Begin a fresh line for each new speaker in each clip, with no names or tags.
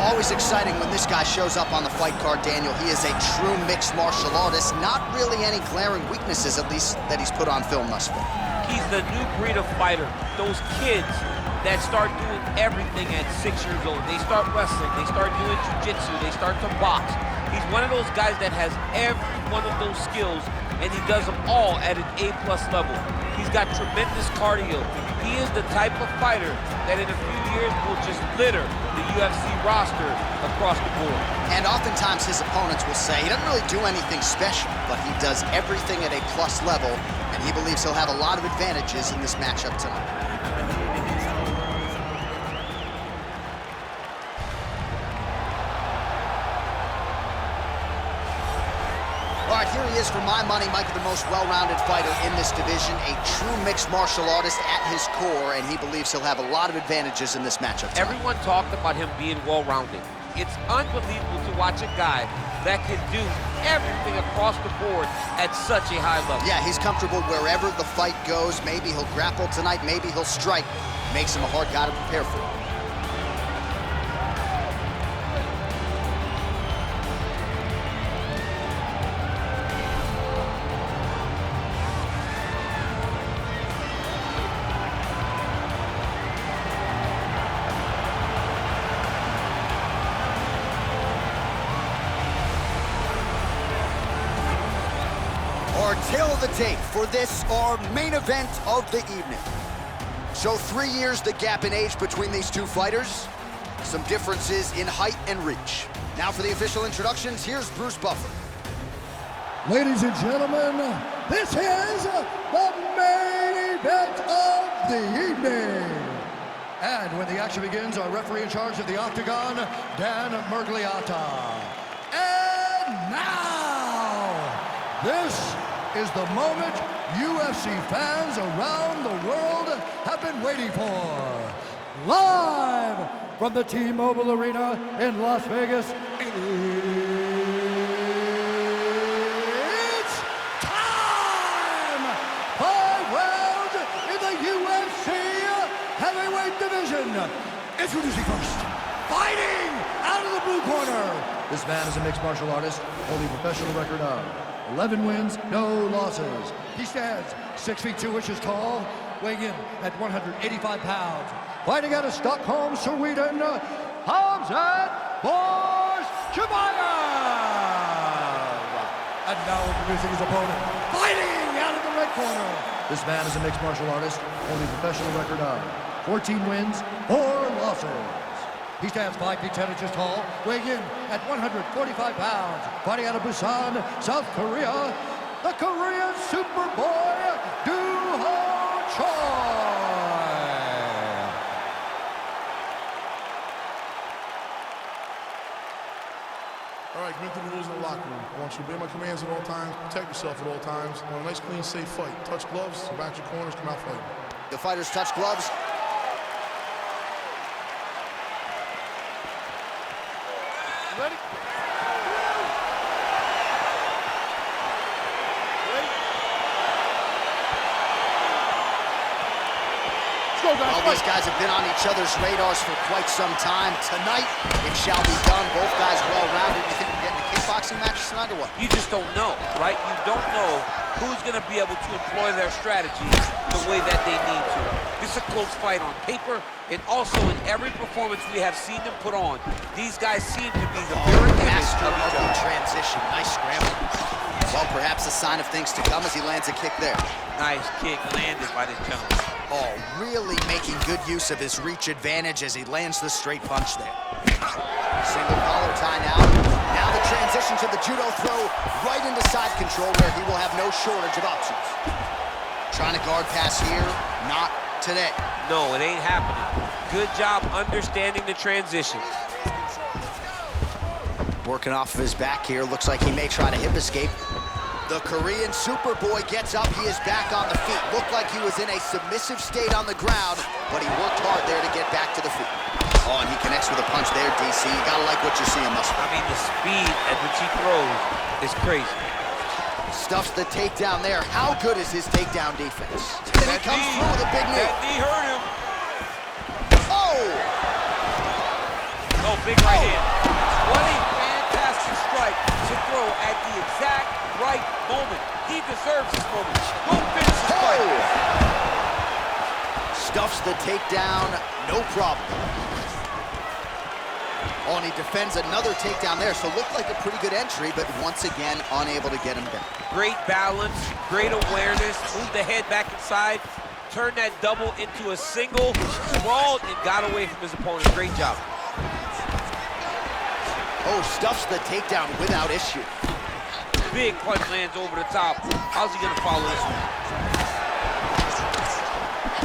Always exciting when this guy shows up on the fight card, Daniel. He is a true mixed martial artist. Not really any glaring weaknesses, at least, that he's put on film thus far.
He's the new breed of fighter. Those kids that start doing everything at 6 years old. They start wrestling, they start doing jiu-jitsu, they start to box. He's one of those guys that has every one of those skills, and he does them all at an A+ level. He's got tremendous cardio. He is the type of fighter that in a few years will just litter the UFC roster across the board.
And oftentimes his opponents will say he doesn't really do anything special, but he does everything at a plus level, and he believes he'll have a lot of advantages in this matchup tonight. All right, here he is for my money, Mike, the most well-rounded fighter in this division, a true mixed martial artist at his core, and he believes he'll have a lot of advantages in this matchup tonight.
Everyone talked about him being well-rounded. It's unbelievable to watch a guy that can do everything across the board at such a high level.
Yeah, he's comfortable wherever the fight goes. Maybe he'll grapple tonight, maybe he'll strike. Makes him a hard guy to prepare for. Tail of the tape for this, our main event of the evening. So 3 years the gap in age between these two fighters. Some differences in height and reach. Now for the official introductions, here's Bruce Buffer.
Ladies and gentlemen, this is the main event of the evening. And when the action begins, our referee in charge of the Octagon, Dan Mergliata. And now, this is the moment UFC fans around the world have been waiting for. Live from the T-Mobile Arena in Las Vegas, it's time! 5 rounds in the UFC heavyweight division. Introducing first, fighting out of the blue corner. This man is a mixed martial artist, holding a professional record of 11 wins, no losses. He stands 6 feet 2 inches tall, weighing in at 185 pounds. Fighting out of Stockholm, Sweden, Hamzat Chimaev. And now introducing his opponent, fighting out of the red corner. This man is a mixed martial artist, holding a professional record of 14 wins, 4 losses. He stands 5 feet 10 inches tall, weighing in at 145 pounds. Fighting out of Busan, South Korea, the Korean Superboy, Do-Ho Choi.
All right, commit to the rules in the locker room. I want you to obey my commands at all times, protect yourself at all times. I want a nice, clean, safe fight. Touch gloves, go back to your corners, come out fighting.
The fighters touch gloves.
Ready?
Well, these guys have been on each other's radars for quite some time. Tonight, it shall be done. Both guys well-rounded. You think we're getting a kickboxing match tonight or what?
You just don't know, right? You don't know who's going to be able to employ their strategies the way that they need to. This is a close fight on paper, and also in every performance we have seen them put on. These guys seem to be the very
master of the transition. Nice scramble. Well, perhaps a sign of things to come as he lands a kick there.
Nice kick landed by this gentleman.
Oh, really making good use of his reach advantage as he lands the straight punch there. Single collar tie now. Now the transition to the judo throw right into side control where he will have no shortage of options. Trying to guard pass here, not today.
No, it ain't happening. Good job understanding the transition.
Working off of his back here. Looks like he may try to hip escape. The Korean Superboy gets up. He is back on the feet. Looked like he was in a submissive state on the ground, but he worked hard there to get back to the feet. Oh, and he connects with a punch there, DC. You gotta like what you're seeing thus far.
I mean, the speed at which he throws is crazy.
Stuffs the takedown there. How good is his takedown defense? And he comes through with a big knee.
That knee hurt him.
Oh!
Oh, big right hand. What a fantastic strike to throw at the exact right moment. He deserves this moment. Go finish this fight.
Stuffs the takedown, no problem. Oh, and he defends another takedown there, so looked like a pretty good entry, but once again, unable to get him down.
Great balance, great awareness, moved the head back inside, turned that double into a single, sprawled, and got away from his opponent. Great job.
Oh, stuffs the takedown without issue.
Big punch lands over the top. How's he gonna follow this one?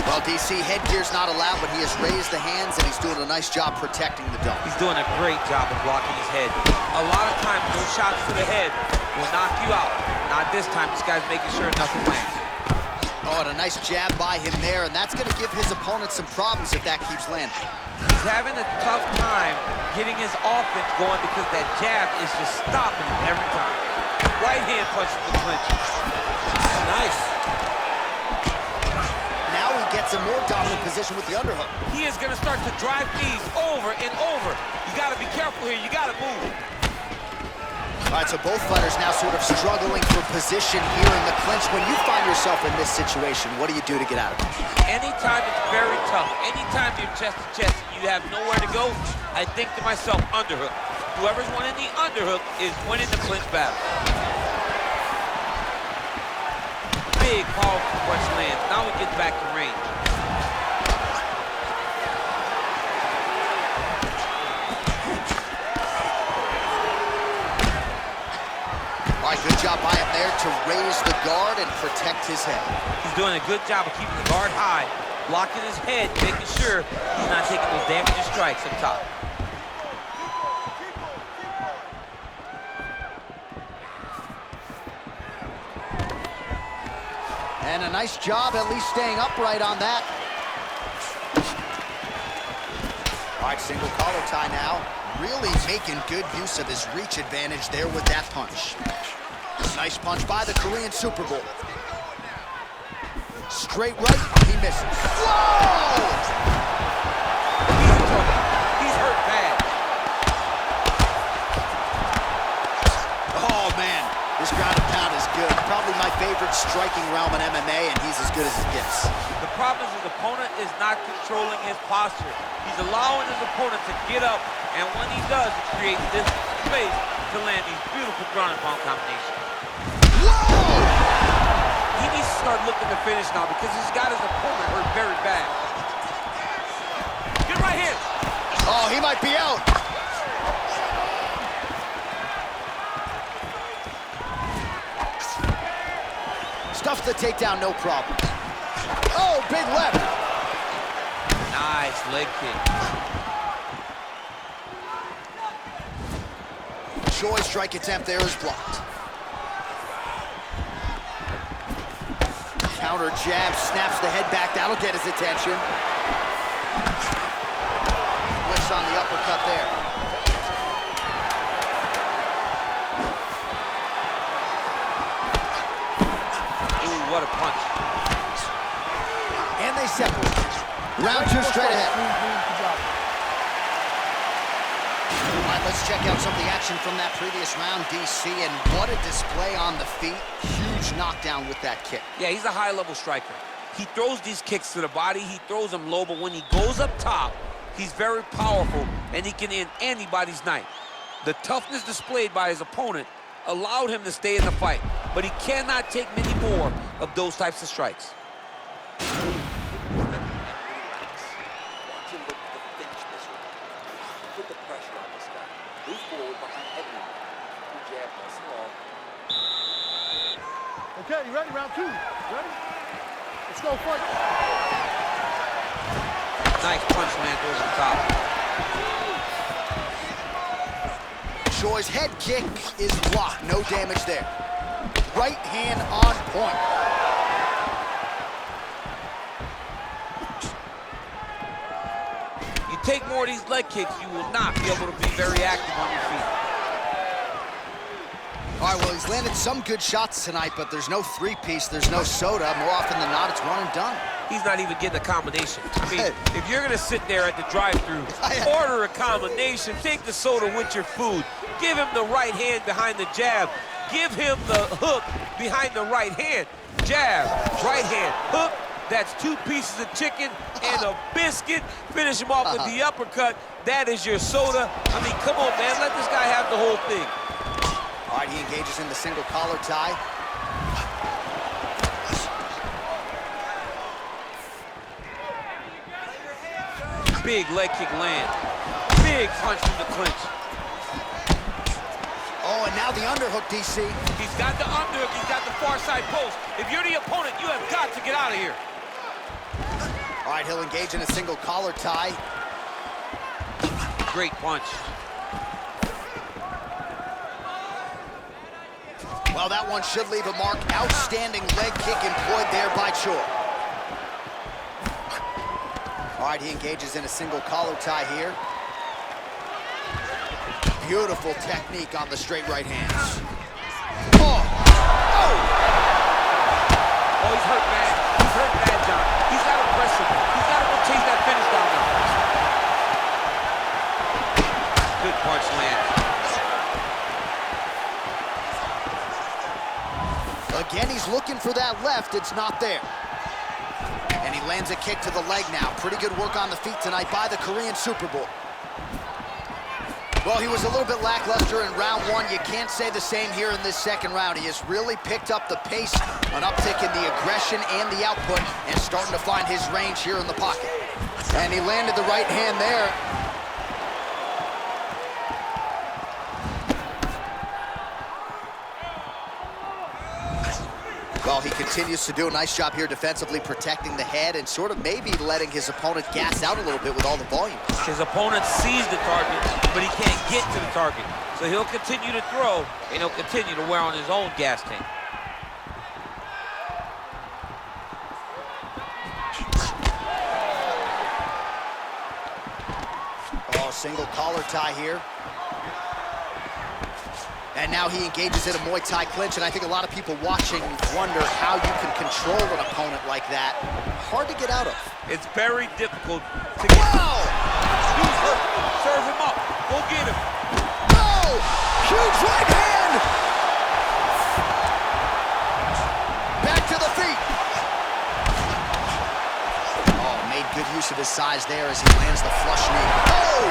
Well, DC, headgear's not allowed, but he has raised the hands, and he's doing a nice job protecting the dome.
He's doing a great job of blocking his head. A lot of times, those shots to the head will knock you out. Not this time. This guy's making sure nothing lands.
Oh, and a nice jab by him there, and that's going to give his opponent some problems if that keeps landing.
He's having a tough time getting his offense going because that jab is just stopping him every time. Right hand punch to the clinch. Nice.
Now he gets a more dominant position with the underhook.
He is going to start to drive knees over and over. You got to be careful here. You got to move.
All right, so both fighters now sort of struggling for position here in the clinch. When you find yourself in this situation, what do you do to get out of it?
Anytime it's very tough, anytime you're chest to chest and you have nowhere to go, I think to myself, underhook. Whoever's winning the underhook is winning the clinch battle. Big, powerful punch lands. Now he gets back to range.
All right, good job by him there to raise the guard and protect his head.
He's doing a good job of keeping the guard high, blocking his head, making sure he's not taking those damaging strikes up top.
And a nice job at least staying upright on that. All right, single collar tie now. Really making good use of his reach advantage there with that punch. Nice punch by the Korean Super Bowl. Straight right, he misses. Whoa!
He's hurt bad.
Oh, man, this ground and pound is good. Probably my favorite striking realm in MMA, and he's as good as it gets.
The problem is his opponent is not controlling his posture. He's allowing his opponent to get up, and when he does, it creates this space to land these beautiful ground and pound combinations.
Whoa!
He needs to start looking to finish now because he's got his opponent hurt very bad. Good right hand.
Oh, he might be out. Stuffs the takedown, no problem. Oh, big left.
Nice leg kick.
Choi's strike attempt there is blocked. Counter jab, snaps the head back. That'll get his attention. Whiffs on the uppercut there.
Ooh, what a punch.
And they separate. Round two straight ahead. All right, let's check out some of the action from that previous round, DC, and what a display on the feet. Huge knockdown with that kick.
Yeah, he's a high-level striker. He throws these kicks to the body, he throws them low, but when he goes up top, he's very powerful, and he can end anybody's night. The toughness displayed by his opponent allowed him to stay in the fight, but he cannot take many more of those types of strikes.
Put the pressure on this guy. Move forward behind everyone. Good jab, nice and long.
Okay, you ready? Round two. Ready? Let's go fight.
Nice punch lands over the top.
Choi's head kick is blocked. No damage there. Right hand on point.
You take more of these leg kicks, you will not be able to be very active on your feet.
All right, well, he's landed some good shots tonight, but there's no three-piece, there's no soda. More often than not, it's one and done.
he's not even getting a combination. I mean, if you're gonna sit there at the drive-thru, order a combination, take the soda with your food, give him the right hand behind the jab, give him the hook behind the right hand. Jab, right hand, hook. That's 2 pieces of chicken and a biscuit. Finish him off with the uppercut. That is your soda. I mean, come on, man. Let this guy have the whole thing.
All right, he engages in the single collar tie.
Big leg kick land. Big punch from the clinch.
Oh, and now the underhook, DC.
He's got the underhook. He's got the far side post. If you're the opponent, you have got to get out of here.
All right, he'll engage in a single collar tie.
Great punch.
Well, that one should leave a mark. Outstanding leg kick employed there by Choi. All right, he engages in a single collar tie here. Beautiful technique on the straight right hands. Oh! Oh!
Oh, he's hurt bad. He's hurt bad, John. He's got to press him. He's got to go chase that finish down now. Good punch land.
Again, he's looking for that left. It's not there. And he lands a kick to the leg now. Pretty good work on the feet tonight by the Korean Super Bowl. Well, he was a little bit lackluster in round 1. You can't say the same here in this second round. He has really picked up the pace, an uptick in the aggression and the output, and starting to find his range here in the pocket. And he landed the right hand there. Well, he continues to do a nice job here defensively, protecting the head and sort of maybe letting his opponent gas out a little bit with all the volume.
His opponent sees the target, but he can't get to the target. So he'll continue to throw, and he'll continue to wear on his own gas tank.
Oh, single collar tie here. And now he engages in a Muay Thai clinch, and I think a lot of people watching wonder how you can control an opponent like that. Hard to get out of.
It's very difficult to get.
Wow!
He's hurt. Serve him up. Go get him.
Oh! Huge right hand! Back to the feet. Oh, made good use of his size there as he lands the flush knee. Oh!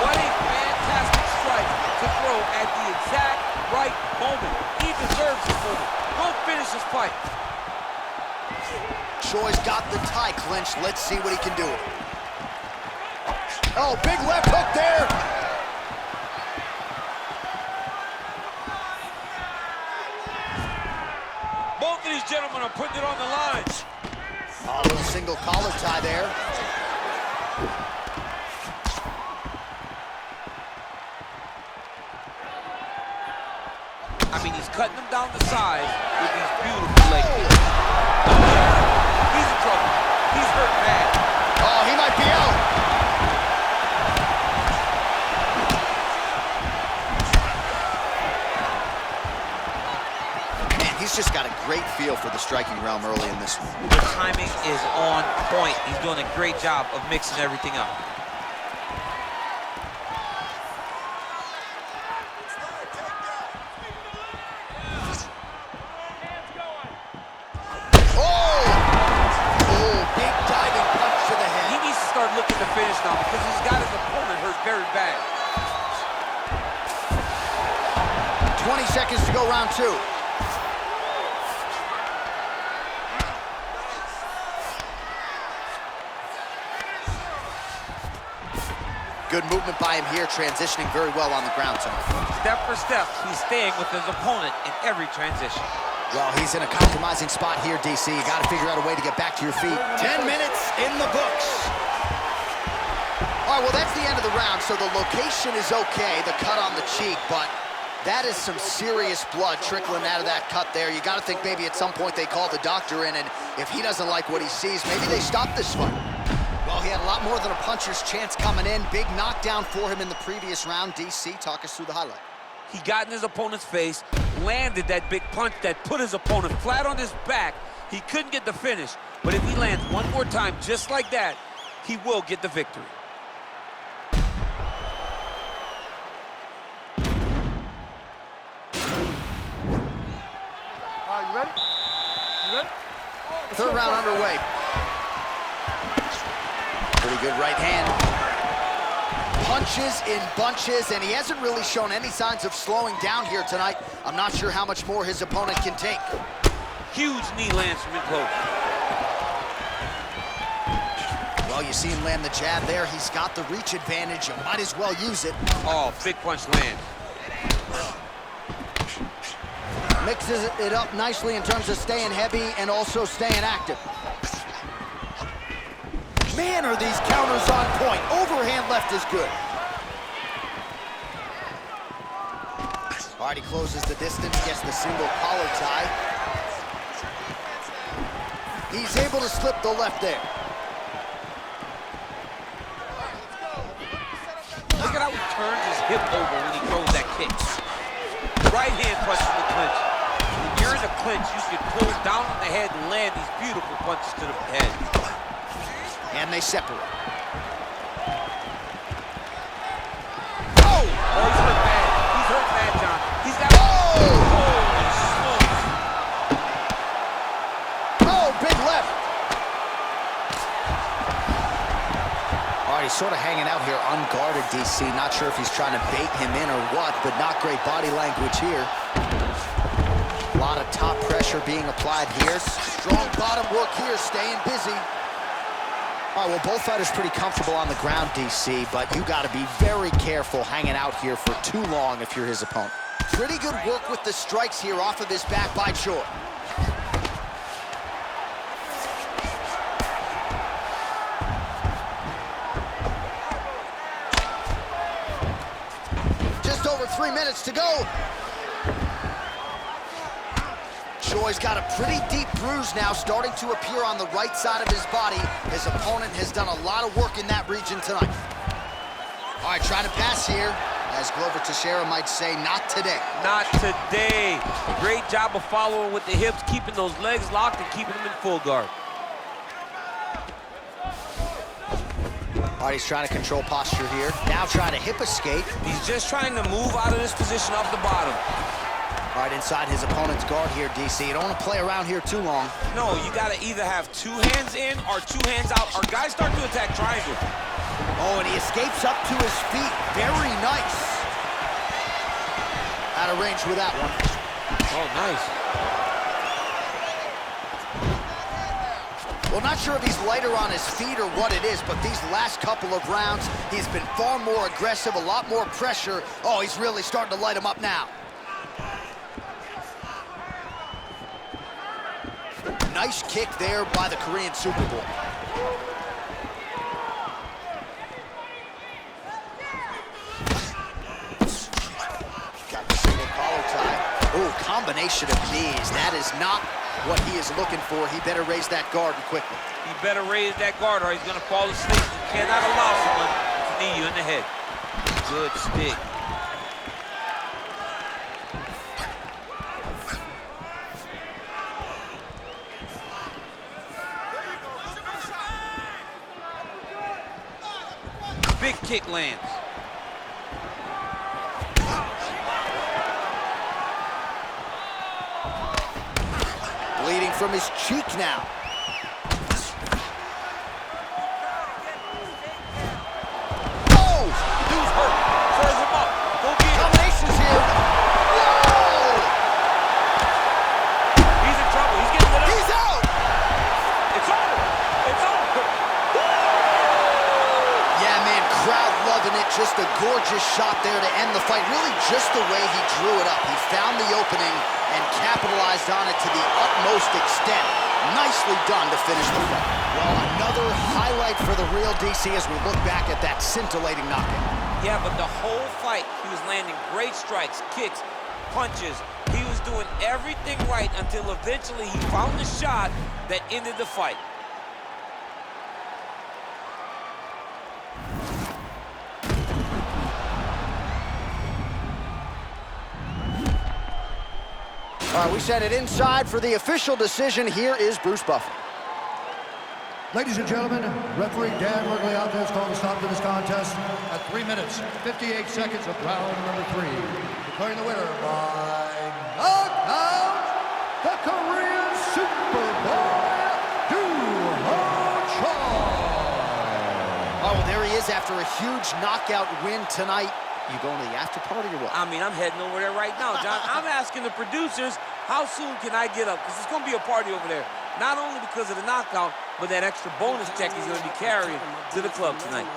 What a fantastic strike to throw at the exact right moment. He deserves this moment. Go finish this fight.
Choi's got the tie clinch. Let's see what he can do. Oh, big left hook there.
Both of these gentlemen are putting it on the line.
Oh, a little single collar tie there.
I mean, he's cutting them down the side with these beautiful leg kicks. He's in trouble. He's hurt bad.
Oh, he might be out. Man, he's just got a great feel for the striking realm early in this one.
The timing is on point. He's doing a great job of mixing everything up. Looking to finish now because he's got his opponent hurt very bad.
20 seconds to go, round 2. Good movement by him here, transitioning very well on the ground tonight.
Step for step, he's staying with his opponent in every transition.
Well, he's in a compromising spot here, DC. You got to figure out a way to get back to your feet. 10 minutes in the books. All right, well, that's the end of the round, so the location is okay, the cut on the cheek, but that is some serious blood trickling out of that cut there. You got to think maybe at some point they call the doctor in, and if he doesn't like what he sees, maybe they stop this fight. Well, he had a lot more than a puncher's chance coming in. Big knockdown for him in the previous round. DC, talk us through the highlight.
He got in his opponent's face, landed that big punch that put his opponent flat on his back, He couldn't get the finish, but if he lands one more time just like that, he will get the victory.
All right, you ready? You ready?
Third round underway. Pretty good right hand. Punches in bunches, and he hasn't really shown any signs of slowing down here tonight. I'm not sure how much more his opponent can take.
Huge knee lands from in close.
Well, you see him land the jab there. He's got the reach advantage. You might as well use it.
Oh, big punch land.
Mixes it up nicely in terms of staying heavy and also staying active. Man, are these counters on point. Overhand left is good. All right, he closes the distance, gets the single collar tie. He's able to slip the left there.
Look at how he turns his hip over when he throws that kick. Right hand punch in the clinch. When you're in the clinch, you can pull down on the head and land these beautiful punches to the head.
And they separate.
Oh! Oh, he's hurt bad. He's hurt bad, John. He's got... Holy smokes.
Oh, big left. All right, he's sort of hanging out here unguarded, DC. Not sure if he's trying to bait him in or what, but not great body language here. A lot of top pressure being applied here. Strong bottom work here, staying busy. All right, well, both fighters pretty comfortable on the ground, DC, but you got to be very careful hanging out here for too long if you're his opponent. Pretty good work with the strikes here off of this back by Choi. Just over 3 minutes to go. Choi's got a pretty deep bruise now starting to appear on the right side of his body. His opponent has done a lot of work in that region tonight. All right, trying to pass here. As Glover Teixeira might say, not today.
Not today. Great job of following with the hips, keeping those legs locked and keeping them in full guard.
All right, he's trying to control posture here. Now trying to hip escape.
He's just trying to move out of this position off the bottom.
All right, inside his opponent's guard here, DC. You don't want to play around here too long.
No, you got to either have 2 hands in or 2 hands out, or guys start to attack triangle.
Oh, and he escapes up to his feet. Very nice. Out of range with that one.
Oh, nice.
Well, not sure if he's lighter on his feet or what it is, but these last couple of rounds, he's been far more aggressive, a lot more pressure. Oh, he's really starting to light him up now. Nice kick there by the Korean Super Bowl. Got the single collar tie. Oh, combination of knees. That is not what he is looking for. He better raise that guard quickly.
He better raise that guard or he's going to fall asleep. You cannot allow someone to knee you in the head. Good stick. Big kick lands.
Bleeding from his cheek now. Oh!
Dude's hurt. Serve him up. Go get him.
Combinations here. Whoa!
He's in trouble. He's getting lit up.
He's out!
It's over. It's over.
Yeah, man, crowd loving it. Just a gorgeous shot there to end the fight. Really just the way he drew it up. He found the opening and capitalized on it to the utmost extent. Nicely done to finish the fight. Well, another highlight for the real DC as we look back at that scintillating knockout.
Yeah, but the whole fight, he was landing great strikes, kicks, punches. He was doing everything right until eventually he found the shot that ended the fight.
All right, we send it inside for the official decision. Here is Bruce Buffer.
Ladies and gentlemen, referee Dan Mergliata has called a stop to this contest at 3 minutes, 58 seconds of round number 3. Declaring the winner by knockout, the Korean Superboy,
Oh, well, there he is after a huge knockout win tonight. You going to the after party or what?
I mean, I'm heading over there right now, John. I'm asking the producers, how soon can I get up? Because it's going to be a party over there. Not only because of the knockout, but that extra bonus check he's going to be carrying to the club tonight.